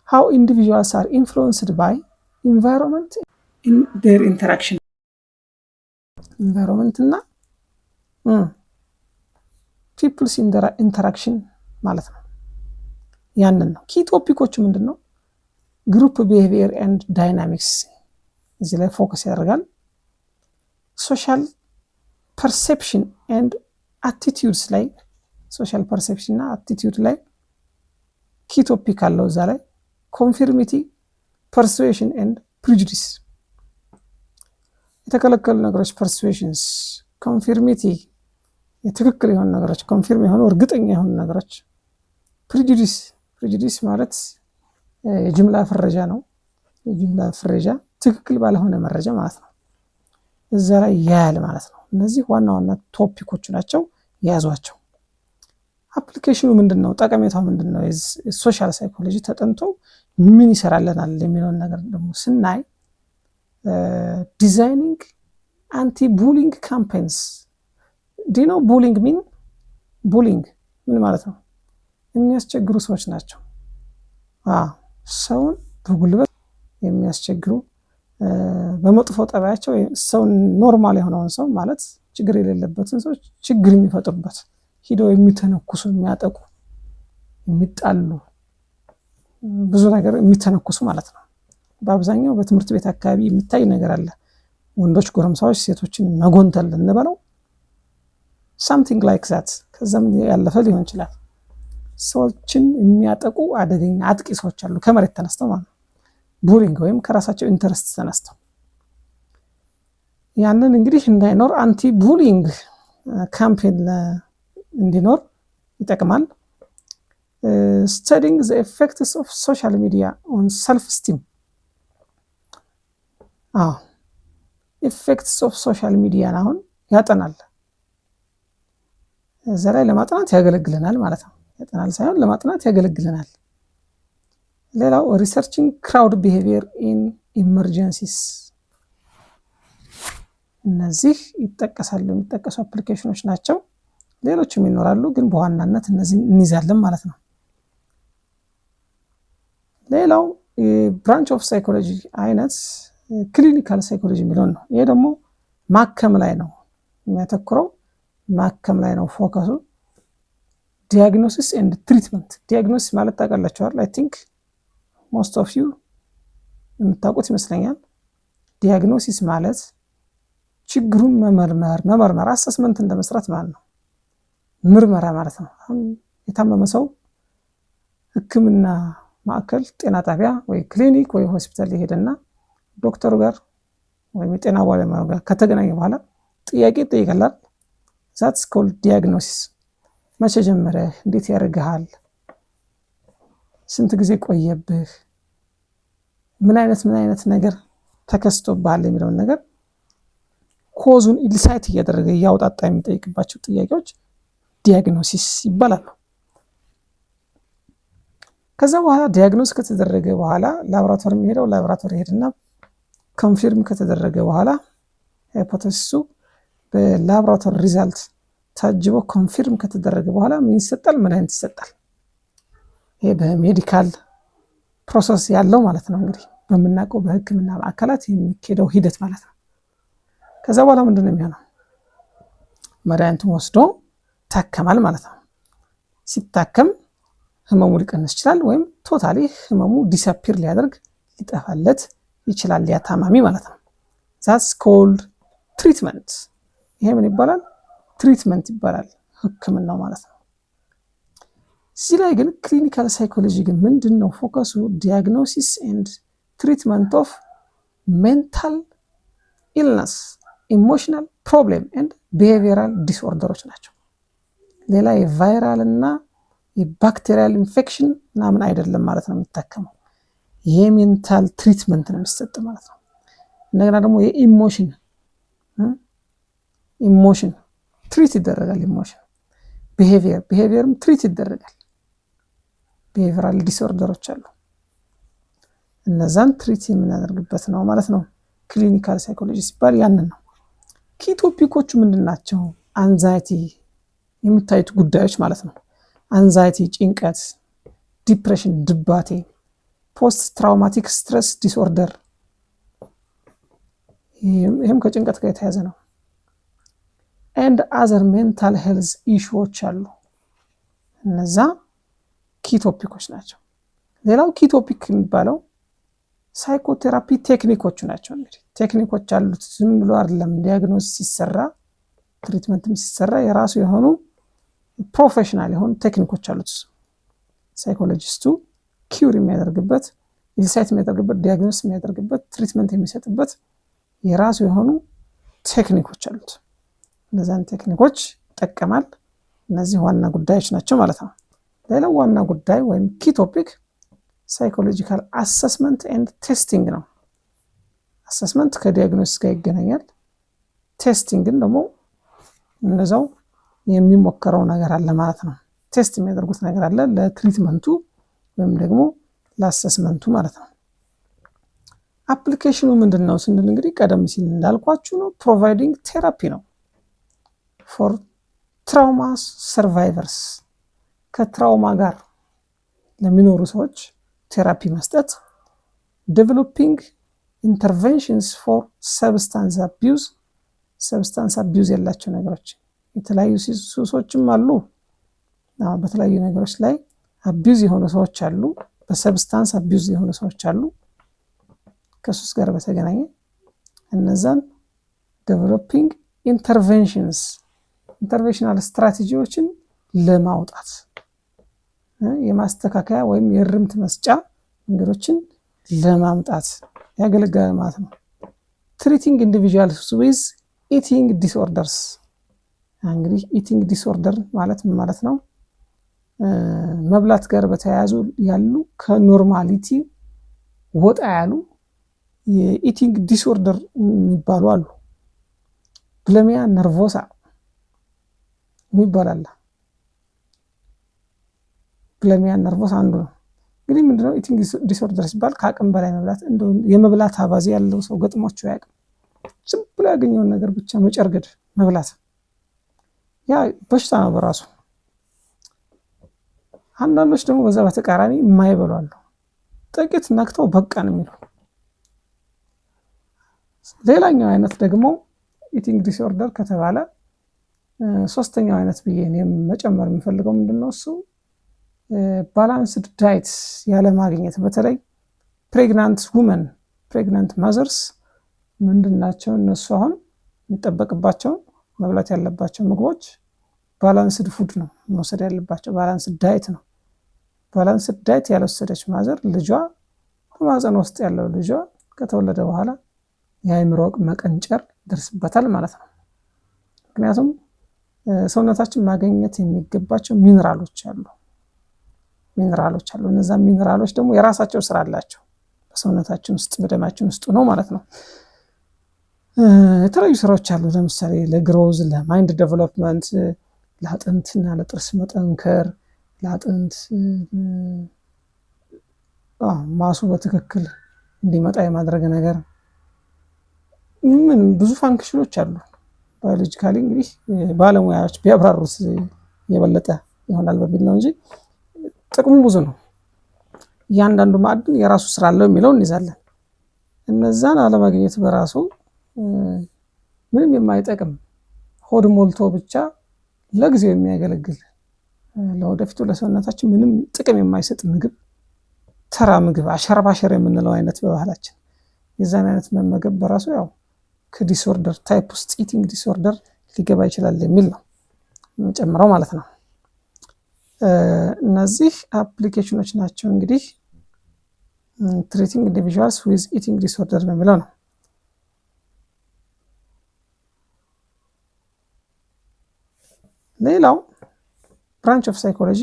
how individuals are influenced by environment in their interaction environment እና people's interaction ማለት ነው። ያንን ነው ኪ ቶፒኮቹ ምንድን ነው? ግሩፕ ቢሄቪየር ኤንድ ዳይናሚክስ እዚህ ላይ ፎከስ ያደርጋል። ሶሻል ፐርሴፕሽን ኤንድ አቲቲዩድስ ላይ ሶሻል ፐርሴፕሽን እና አቲቲዩድ ላይ ኪ ቶፒክ አለው እዛ ላይ። ኮንፊርሚቲ፣ ፐርሱዌሽን ኤንድ ፕሪጁዲስ የተከለከሉ ነገሮች ፐርሱዌሽንስ፣ ኮንፊርሚቲ የትክክል የሆኑ ነገሮች፣ ኮንፊርም የሆኑ እርግጠኛ የሆኑ ነገሮች፣ ፕሪጁዲስ ማለት የጅምላ ፍረጃ ነው። የጅምላ ፍረጃ ትክክል ባለሆነ መረጃ ማለት ነው። እዛ ላይ ያያል ማለት ነው። እነዚህ ዋና ዋና ቶፒኮቹ ናቸው፣ የያዟቸው። አፕሊኬሽኑ ምንድን ነው? ጠቀሜታው ምንድን ነው? ሶሻል ሳይኮሎጂ ተጠንቶ ምን ይሰራልናል የሚለውን ነገር ደግሞ ስናይ ዲዛይኒንግ አንቲ ቡሊንግ ካምፔንስ ዲኖ ቡሊንግ ሚን ቡሊንግ ምን ማለት ነው? የሚያስቸግሩ ሰዎች ናቸው። ሰውን በጉልበት የሚያስቸግሩ በመጥፎ ጠባያቸው ሰውን ኖርማል የሆነውን ሰው ማለት ችግር የሌለበትን ሰዎች ችግር የሚፈጥሩበት ሂደው የሚተነኩሱ፣ የሚያጠቁ፣ የሚጣሉ ብዙ ነገር የሚተነኩሱ ማለት ነው። በአብዛኛው በትምህርት ቤት አካባቢ የሚታይ ነገር አለ። ወንዶች ጎረምሳዎች ሴቶችን መጎንተል እንበለው something like that ከዛም ያለፈ ሊሆን ይችላል። ሰዎችን የሚያጠቁ አደገኛ አጥቂ ሰዎች አሉ ከመሬት ተነስተው ማለት ነው። ቡሊንግ ወይም ከራሳቸው ኢንተረስት ተነስተው ያንን እንግዲህ እንዳይኖር አንቲ ቡሊንግ ካምፔን እንዲኖር ይጠቅማል። studying the effects of social media on self-esteem effects of social media አሁን ያጠናል። እዛ ላይ ለማጥናት ያገለግለናል ማለት ነው። ያጠናል ሳይሆን ለማጥናት ያገለግለናል። ሌላው researching crowd behavior in emergencies እነዚህ ይጠቀሳሉ፣ የሚጠቀሱ አፕሊኬሽኖች ናቸው። ሌሎችም ይኖራሉ፣ ግን በዋናነት እነዚህ እንይዛለን ማለት ነው። ሌላው ብራንች ኦፍ ሳይኮሎጂ አይነት ክሊኒካል ሳይኮሎጂ የሚለውን ነው። ይሄ ደግሞ ማከም ላይ ነው የሚያተኩረው፣ ማከም ላይ ነው ፎከሱ። ዲያግኖሲስ ኤንድ ትሪትመንት። ዲያግኖሲስ ማለት ታውቃላችኋል፣ አይ ቲንክ ሞስት ኦፍ ዩ የምታውቁት ይመስለኛል። ዲያግኖሲስ ማለት ችግሩን መመርመር አሰስመንት እንደመስራት ማለት ነው። ምርመራ ማለት ነው። አሁን የታመመ ሰው ሕክምና ማዕከል ጤና ጣቢያ ወይ ክሊኒክ ወይ ሆስፒታል ይሄድና ዶክተሩ ጋር ወይም የጤና ባለሙያው ጋር ከተገናኘ በኋላ ጥያቄ ይጠይቃል። ዛትስ ኮልድ ዲያግኖሲስ። መቼ ጀመረህ? እንዴት ያደርግሃል? ስንት ጊዜ ቆየብህ? ምን አይነት ነገር ተከስቶብሃል የሚለውን ነገር ኮዙን ኢንሳይት እያደረገ እያወጣጣ የሚጠይቅባቸው ጥያቄዎች ዲያግኖሲስ ይባላሉ። ከዛ በኋላ ዲያግኖስ ከተደረገ በኋላ ላቦራቶሪ የሚሄደው ላቦራቶሪ ሄድና ኮንፊርም ከተደረገ በኋላ ሃይፖቴሲሱ በላቦራቶሪ ሪዛልት ታጅቦ ኮንፊርም ከተደረገ በኋላ ምን ይሰጣል? መድኃኒት ይሰጣል። ይሄ በሜዲካል ፕሮሰስ ያለው ማለት ነው። እንግዲህ በምናውቀው በሕክምና ማዕከላት የሚካሄደው ሂደት ማለት ነው። ከዛ በኋላ ምንድነው የሚሆነው? መድኃኒቱን ወስዶ ታከማል ማለት ነው። ሲታከም ህመሙ ሊቀንስ ይችላል፣ ወይም ቶታሊ ህመሙ ዲስአፒር ሊያደርግ ሊጠፋለት ይችላል ያ ታማሚ ማለት ነው። ዛትስ ኮልድ ትሪትመንት። ይሄ ምን ይባላል? ትሪትመንት ይባላል፣ ህክምናው ማለት ነው። እዚህ ላይ ግን ክሊኒካል ሳይኮሎጂ ግን ምንድነው ፎከሱ? ዲያግኖሲስ ኤንድ ትሪትመንት ኦፍ ሜንታል ኢልነስ፣ ኢሞሽናል ፕሮብሌም ኤንድ ቢሄቪየራል ዲስኦርደሮች ናቸው። ሌላ የቫይራል እና የባክቴሪያል ኢንፌክሽን ምናምን አይደለም ማለት ነው የሚታከመው። የሜንታል ትሪትመንት ነው የሚሰጥ ማለት ነው። እንደገና ደግሞ የኢሞሽን ትሪት ይደረጋል። ኢሞሽን ቢሄቪየርም ትሪት ይደረጋል። ቢሄቪየራል ዲስኦርደሮች አሉ፣ እነዛን ትሪት የምናደርግበት ነው ማለት ነው። ክሊኒካል ሳይኮሎጂ ሲባል ያንን ነው። ኪ ቶፒኮቹ ምንድን ናቸው? አንዛይቲ የሚታዩት ጉዳዮች ማለት ነው። አንዛይቲ ጭንቀት፣ ዲፕሬሽን ድባቴ፣ ፖስት ትራውማቲክ ስትረስ ዲስኦርደር፣ ይህም ከጭንቀት ጋር የተያዘ ነው። ኤንድ አዘር ሜንታል ሄልዝ ኢሹዎች አሉ። እነዛ ኪ ቶፒኮች ናቸው። ሌላው ኪ ቶፒክ የሚባለው ሳይኮቴራፒ ቴክኒኮቹ ናቸው። እንግዲህ ቴክኒኮች አሉት፣ ዝም ብሎ አይደለም። ዲያግኖስ ሲሰራ ትሪትመንትም ሲሰራ የራሱ የሆኑ ፕሮፌሽናል የሆኑ ቴክኒኮች አሉት። ሳይኮሎጂስቱ ኪውር የሚያደርግበት፣ ኢንሳይት የሚያደርግበት፣ ዲያግኖስ የሚያደርግበት፣ ትሪትመንት የሚሰጥበት የራሱ የሆኑ ቴክኒኮች አሉት። እነዛን ቴክኒኮች ይጠቀማል። እነዚህ ዋና ጉዳዮች ናቸው ማለት ነው። ሌላው ዋና ጉዳይ ወይም ኪ ቶፒክ ሳይኮሎጂካል አሰስመንት ኤንድ ቴስቲንግ ነው። አሰስመንት ከዲያግኖስ ጋር ይገናኛል። ቴስቲንግን ደግሞ እነዛው የሚሞከረው ነገር አለ ማለት ነው። ቴስት የሚያደርጉት ነገር አለ ለትሪትመንቱ ወይም ደግሞ ለአሰስመንቱ ማለት ነው። አፕሊኬሽኑ ምንድን ነው ስንል እንግዲህ ቀደም ሲል እንዳልኳችሁ ነው። ፕሮቫይዲንግ ቴራፒ ነው ፎር ትራውማ ሰርቫይቨርስ፣ ከትራውማ ጋር ለሚኖሩ ሰዎች ቴራፒ መስጠት። ዴቨሎፒንግ ኢንተርቬንሽንስ ፎር ሰብስታንስ አቢዩዝ፣ ሰብስታንስ አቢዩዝ ያላቸው ነገሮች የተለያዩ ሱሶችም አሉ። በተለያዩ ነገሮች ላይ አቢዩዝ የሆኑ ሰዎች አሉ። በሰብስታንስ አቢዩዝ የሆኑ ሰዎች አሉ። ከሱስ ጋር በተገናኘ እነዛን ዴቨሎፒንግ ኢንተርቬንሽንስ፣ ኢንተርቬንሽናል ስትራቴጂዎችን ለማውጣት የማስተካከያ ወይም የእርምት መስጫ መንገዶችን ለማምጣት ያገለግላል ማለት ነው። ትሪቲንግ ኢንዲቪጁዋልስ ዊዝ ኢቲንግ ዲስኦርደርስ። እንግዲህ ኢቲንግ ዲስኦርደር ማለት ምን ማለት ነው? መብላት ጋር በተያያዙ ያሉ ከኖርማሊቲ ወጣ ያሉ የኢቲንግ ዲስኦርደር የሚባሉ አሉ። ብለሚያ ነርቮሳ የሚባላል። ብለሚያ ነርቮሳ አንዱ ነው። እንግዲህ ምንድነው ኢቲንግ ዲስኦርደር ሲባል ከአቅም በላይ መብላት፣ እንደው የመብላት አባዜ ያለው ሰው ገጥሟቸው ያቅም ዝም ብሎ ያገኘውን ነገር ብቻ መጨርገድ መብላት፣ ያ በሽታ ነው በራሱ። አንዳንዶች ደግሞ በዛ በተቃራኒ የማይበሉ አሉ። ጥቂት ነክተው በቃ ነው የሚሉ። ሌላኛው አይነት ደግሞ ኢቲንግ ዲስኦርደር ከተባለ ሶስተኛው አይነት ብዬ እኔም መጨመር የምፈልገው ምንድነው እሱ ባላንስድ ዳይት ያለ ማግኘት። በተለይ ፕሬግናንት ውመን፣ ፕሬግናንት ማዘርስ ምንድናቸው እነሱ አሁን የሚጠበቅባቸው መብላት ያለባቸው ምግቦች ባላንስድ ፉድ ነው መውሰድ ያለባቸው፣ ባላንስድ ዳይት ነው። ባላንስድ ዳይት ያልወሰደች ማዘር ልጇ በማህፀን ውስጥ ያለው ልጇ ከተወለደ በኋላ የአእምሮ መቀንጨር ይደርስበታል ማለት ነው። ምክንያቱም ሰውነታችን ማግኘት የሚገባቸው ሚነራሎች አሉ። እነዛ ሚነራሎች ደግሞ የራሳቸው ስራ አላቸው በሰውነታችን ውስጥ በደማችን ውስጥ ነው ማለት ነው። የተለያዩ ስራዎች አሉ። ለምሳሌ ለግሮዝ፣ ለማይንድ ዴቨሎፕመንት፣ ለአጥንትና ለጥርስ መጠንከር፣ ለአጥንት ማሱ በትክክል እንዲመጣ የማድረግ ነገር፣ ምን ብዙ ፋንክሽኖች አሉ። ባዮሎጂካሊ እንግዲህ ባለሙያዎች ቢያብራሩት የበለጠ ይሆናል በሚል ነው እንጂ ጥቅሙ ብዙ ነው። እያንዳንዱ ማዕድን የራሱ ስራ አለው የሚለው እንይዛለን። እነዛን አለማግኘት በራሱ ምንም የማይጠቅም ሆድ ሞልቶ ብቻ ለጊዜው የሚያገለግል ለወደፊቱ ለሰውነታችን ምንም ጥቅም የማይሰጥ ምግብ፣ ተራ ምግብ፣ አሸርባሸር የምንለው አይነት በባህላችን የዛን አይነት መመገብ በራሱ ያው ከዲስኦርደር ታይፕ ውስጥ ኢቲንግ ዲስኦርደር ሊገባ ይችላል የሚል ነው ጨምረው ማለት ነው። እነዚህ አፕሊኬሽኖች ናቸው እንግዲህ ትሪቲንግ ኢንዲቪጁዋልስ ዊዝ ኢቲንግ ዲስኦርደር በሚለው ነው። ሌላው ብራንች ኦፍ ሳይኮሎጂ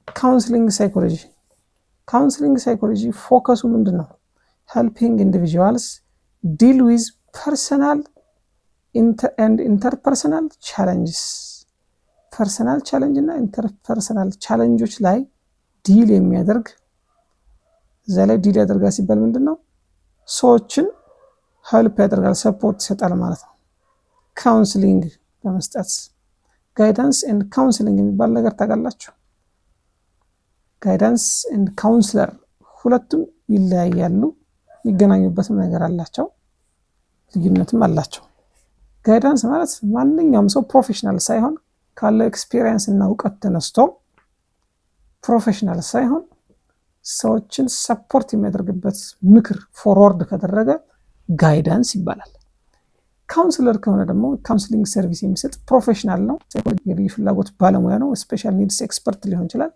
ካውንስሊንግ ሳይኮሎጂ። ካውንስሊንግ ሳይኮሎጂ ፎከሱ ምንድን ነው? ሄልፒንግ ኢንዲቪጁዋልስ ዲል ዊዝ ፐርሰናል ኤንድ ኢንተርፐርሰናል ቻለንጅስ። ፐርሰናል ቻለንጅ እና ኢንተርፐርሰናል ቻለንጆች ላይ ዲል የሚያደርግ እዛ ላይ ዲል ያደርጋል ሲባል ምንድን ነው? ሰዎችን ሄልፕ ያደርጋል፣ ሰፖርት ይሰጣል ማለት ነው። ካውንስሊንግ በመስጠት ጋይዳንስ ኤንድ ካውንስሊንግ የሚባል ነገር ታውቃላችሁ? ጋይዳንስ ኤንድ ካውንስለር ሁለቱም ይለያያሉ፣ የሚገናኙበትም ነገር አላቸው፣ ልዩነትም አላቸው። ጋይዳንስ ማለት ማንኛውም ሰው ፕሮፌሽናል ሳይሆን ካለ ኤክስፒሪየንስ እና እውቀት ተነስቶ ፕሮፌሽናል ሳይሆን ሰዎችን ሰፖርት የሚያደርግበት ምክር ፎርወርድ ከደረገ ጋይዳንስ ይባላል። ካውንስለር ከሆነ ደግሞ ካውንስሊንግ ሰርቪስ የሚሰጥ ፕሮፌሽናል ነው፣ የልዩ ፍላጎት ባለሙያ ነው፣ ስፔሻል ኒድስ ኤክስፐርት ሊሆን ይችላል።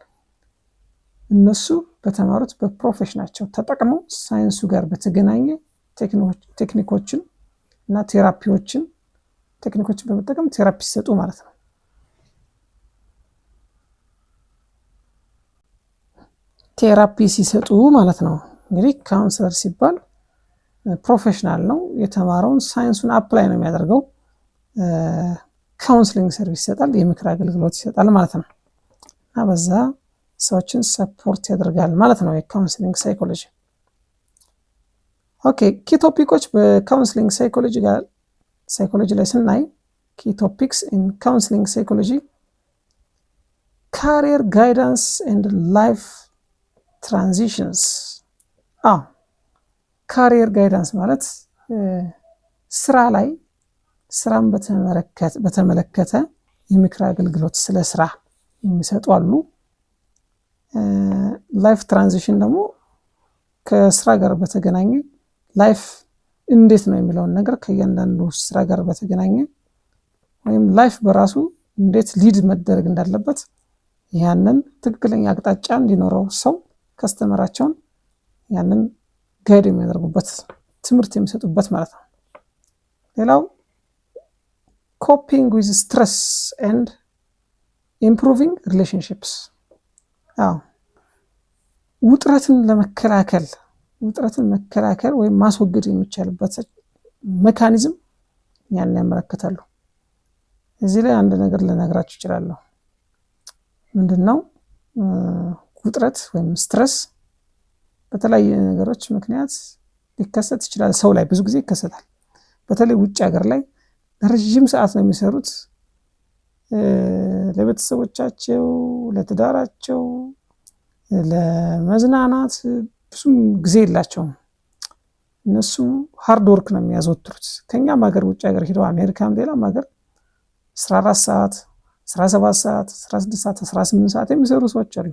እነሱ በተማሩት በፕሮፌሽናቸው ተጠቅመው ሳይንሱ ጋር በተገናኘ ቴክኒኮችን እና ቴራፒዎችን በመጠቀም ቴራፒ ሲሰጡ ማለት ነው። ቴራፒ ሲሰጡ ማለት ነው። እንግዲህ ካውንስለር ሲባል ፕሮፌሽናል ነው፣ የተማረውን ሳይንሱን አፕላይ ነው የሚያደርገው። ካውንስሊንግ ሰርቪስ ይሰጣል፣ የምክር አገልግሎት ይሰጣል ማለት ነው። እና በዛ ሰዎችን ሰፖርት ያደርጋል ማለት ነው የካውንስሊንግ ሳይኮሎጂ። ኦኬ፣ ኪ ቶፒኮች በካውንስሊንግ ሳይኮሎጂ ላይ ስናይ ኪ ቶፒክስ ኢን ካውንስሊንግ ሳይኮሎጂ ካሪየር ጋይዳንስ ኤንድ ላይፍ ትራንዚሽንስ። ካሪየር ጋይዳንስ ማለት ስራ ላይ ስራን በተመለከተ የምክር አገልግሎት ስለ ስራ የሚሰጡ አሉ። ላይፍ ትራንዚሽን ደግሞ ከስራ ጋር በተገናኘ ላይፍ እንዴት ነው የሚለውን ነገር ከእያንዳንዱ ስራ ጋር በተገናኘ ወይም ላይፍ በራሱ እንዴት ሊድ መደረግ እንዳለበት ያንን ትክክለኛ አቅጣጫ እንዲኖረው ሰው ከስተመራቸውን ያንን ጋይድ የሚያደርጉበት ትምህርት የሚሰጡበት ማለት ነው። ሌላው ኮፒንግ ዊዝ ስትረስ ኤንድ ኢምፕሩቪንግ ሪሌሽንሽፕስ። ውጥረትን መከላከል ወይም ማስወገድ የሚቻልበት ሜካኒዝም ያን ያመለክታሉ። እዚህ ላይ አንድ ነገር ልነግራችሁ እችላለሁ። ምንድነው? ውጥረት ወይም ስትረስ በተለያዩ ነገሮች ምክንያት ሊከሰት ይችላል። ሰው ላይ ብዙ ጊዜ ይከሰታል። በተለይ ውጭ ሀገር ላይ ለረጅም ሰዓት ነው የሚሰሩት። ለቤተሰቦቻቸው፣ ለትዳራቸው፣ ለመዝናናት ብዙም ጊዜ የላቸውም። እነሱ ሃርድ ወርክ ነው የሚያዘወትሩት። ከኛም ሀገር ውጭ ሀገር ሄደው አሜሪካም ሌላም ሀገር 14 ሰዓት፣ 17 ሰዓት፣ 16 ሰዓት፣ 18 ሰዓት የሚሰሩ ሰዎች አሉ።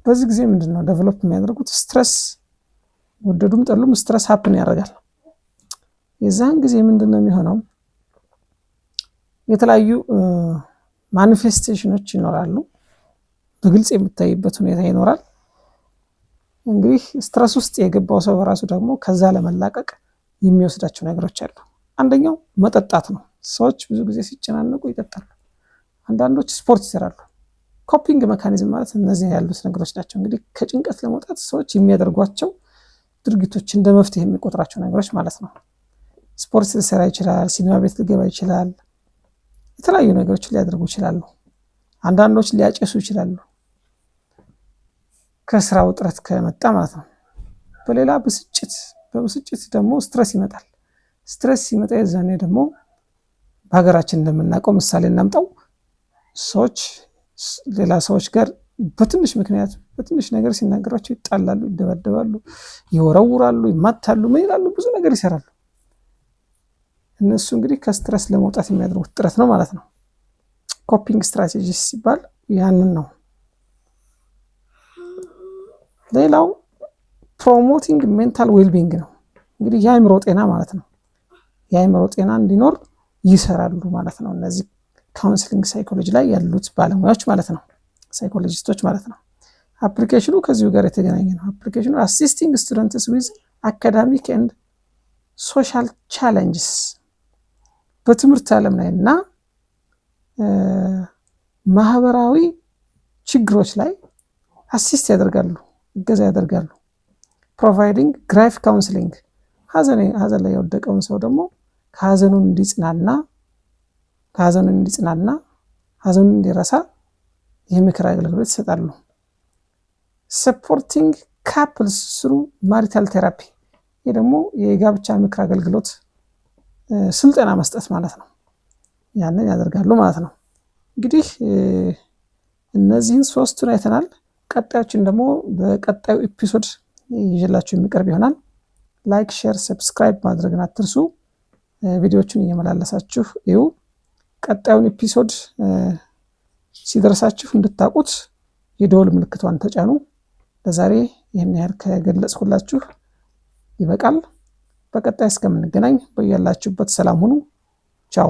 በዚህ ጊዜ ምንድነው ዴቨሎፕ የሚያደርጉት? ስትረስ፣ ወደዱም ጠሉም ስትረስ ሀፕን ያደርጋል። የዛን ጊዜ ምንድነው የሚሆነው? የተለያዩ ማኒፌስቴሽኖች ይኖራሉ። በግልጽ የሚታይበት ሁኔታ ይኖራል። እንግዲህ ስትረስ ውስጥ የገባው ሰው በራሱ ደግሞ ከዛ ለመላቀቅ የሚወስዳቸው ነገሮች አሉ። አንደኛው መጠጣት ነው። ሰዎች ብዙ ጊዜ ሲጨናነቁ ይጠጣሉ። አንዳንዶች ስፖርት ይሰራሉ። ኮፒንግ ሜካኒዝም ማለት እነዚህ ያሉት ነገሮች ናቸው። እንግዲህ ከጭንቀት ለመውጣት ሰዎች የሚያደርጓቸው ድርጊቶች እንደ መፍትሄ የሚቆጥራቸው ነገሮች ማለት ነው። ስፖርት ሊሰራ ይችላል፣ ሲኒማ ቤት ሊገባ ይችላል፣ የተለያዩ ነገሮችን ሊያደርጉ ይችላሉ። አንዳንዶች ሊያጨሱ ይችላሉ፣ ከስራ ውጥረት ከመጣ ማለት ነው። በሌላ በብስጭት ደግሞ ስትረስ ይመጣል። ስትረስ ሲመጣ የዛኔ ደግሞ በሀገራችን እንደምናውቀው ምሳሌ እናምጣው። ሰዎች ሌላ ሰዎች ጋር በትንሽ ምክንያት በትንሽ ነገር ሲናገሯቸው ይጣላሉ፣ ይደበደባሉ፣ ይወረውራሉ፣ ይማታሉ፣ ምን ይላሉ፣ ብዙ ነገር ይሰራሉ። እነሱ እንግዲህ ከስትረስ ለመውጣት የሚያደርጉት ጥረት ነው ማለት ነው። ኮፒንግ ስትራቴጂስ ሲባል ያንን ነው። ሌላው ፕሮሞቲንግ ሜንታል ዌልቢንግ ነው። እንግዲህ የአእምሮ ጤና ማለት ነው። የአእምሮ ጤና እንዲኖር ይሰራሉ ማለት ነው። እነዚህ ካውንስሊንግ ሳይኮሎጂ ላይ ያሉት ባለሙያዎች ማለት ነው፣ ሳይኮሎጂስቶች ማለት ነው። አፕሊኬሽኑ ከዚሁ ጋር የተገናኘ ነው። አፕሊኬሽኑ አሲስቲንግ ስቱደንትስ ዊዝ አካዳሚክ ኤንድ ሶሻል ቻሌንጅስ፣ በትምህርት ዓለም ላይ እና ማህበራዊ ችግሮች ላይ አሲስት ያደርጋሉ፣ እገዛ ያደርጋሉ። ፕሮቫይዲንግ ግራይፍ ካውንስሊንግ ሀዘን ላይ የወደቀውን ሰው ደግሞ ከሀዘኑ እንዲጽናና ሀዘኑን እንዲረሳ የምክር አገልግሎት ይሰጣሉ። ሰፖርቲንግ ካፕልስ ስሩ ማሪታል ቴራፒ ይህ ደግሞ የጋብቻ ምክር አገልግሎት ስልጠና መስጠት ማለት ነው። ያንን ያደርጋሉ ማለት ነው። እንግዲህ እነዚህን ሶስቱን አይተናል። ቀጣዮችን ደግሞ በቀጣዩ ኤፒሶድ ይዤላችሁ የሚቀርብ ይሆናል። ላይክ፣ ሼር፣ ሰብስክራይብ ማድረግን አትርሱ። ቪዲዮዎቹን እየመላለሳችሁ እዩ። ቀጣዩን ኤፒሶድ ሲደርሳችሁ እንድታውቁት የደወል ምልክቷን ተጫኑ። ለዛሬ ይህን ያህል ከገለጽኩላችሁ ይበቃል። በቀጣይ እስከምንገናኝ በያላችሁበት ሰላም ሁኑ። ቻው።